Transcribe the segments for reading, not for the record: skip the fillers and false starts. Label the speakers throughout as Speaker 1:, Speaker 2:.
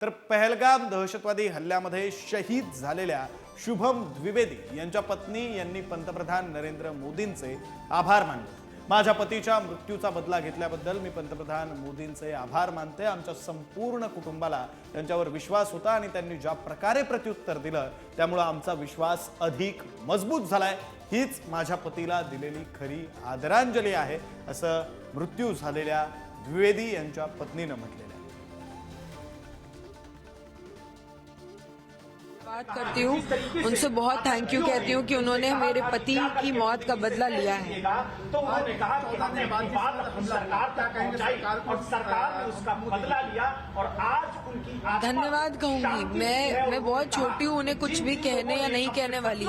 Speaker 1: तर पहलगाम दहशतवादी हल्ल्यामध्ये शहीद झालेल्या शुभम द्विवेदी यांच्या पत्नी यांनी पंतप्रधान नरेंद्र मोदींचे आभार मानले। माझ्या पतीच्या मृत्यूचा बदला घेतल्याबद्दल मी पंतप्रधान मोदींचे आभार मानते। आमच्या संपूर्ण कुटुंबाला त्यांच्यावर विश्वास होता आणि त्यांनी ज्या प्रकारे प्रत्युत्तर दिलं त्यामुळे आमचा विश्वास अधिक मजबूत झालाय। हीच माझ्या पतीला दिलेली खरी आदरांजली आहे, असं मृत्यू झालेल्या द्विवेदी यांच्या पत्नीने म्हटलेलं आहे।
Speaker 2: बात करती हूँ, उनसे बहुत थैंक यू कहती हूँ कि उन्होंने मेरे पति की मौत का बदला लिया है।
Speaker 3: तो उन्होंने कहा कि हमने बात अपनी सरकार तक पहुंचाई और सरकार ने उसका बदला लिया और आज उनकी
Speaker 2: धन्यवाद कहूंगी। मैं बहुत छोटी हूँ, उन्हें कुछ भी कहने या नहीं कहने वाली,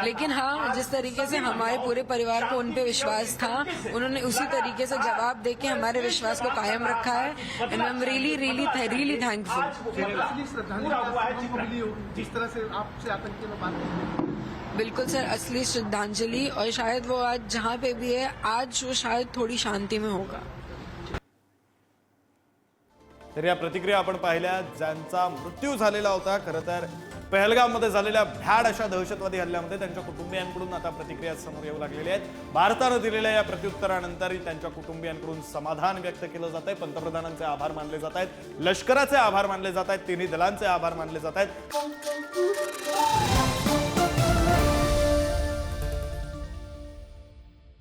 Speaker 2: लेकिन हाँ, जिस तरीके से हमारे पूरे परिवार को उन पे विश्वास था, उन्होंने उसी तरीके से जवाब देके हमारे विश्वास को कायम रखा है। And I am really thankful.
Speaker 4: जिस तरह से आपसे आतंकी में बात की।
Speaker 2: बिल्कुल सर, असली श्रद्धांजलि, और शायद वो आज जहाँ पे भी है, आज वो शायद थोड़ी शांति में होगा।
Speaker 1: तर या प्रतिक्रिया आपण पाहिल्या ज्यांचा मृत्यू झालेला होता। खरं तर पहलगाममध्ये झालेल्या भ्याड अशा दहशतवादी हल्ल्यामध्ये त्यांच्या कुटुंबियांकडून आता प्रतिक्रिया समोर येऊ लागलेल्या आहेत। भारताने दिलेल्या या प्रत्युत्तरानंतर त्यांच्या कुटुंबियांकडून समाधान व्यक्त केलं जात आहे। पंतप्रधानांचे आभार मानले जात आहेत, लष्कराचे आभार मानले जात आहेत, तिन्ही दलांचे आभार मानले जात आहेत।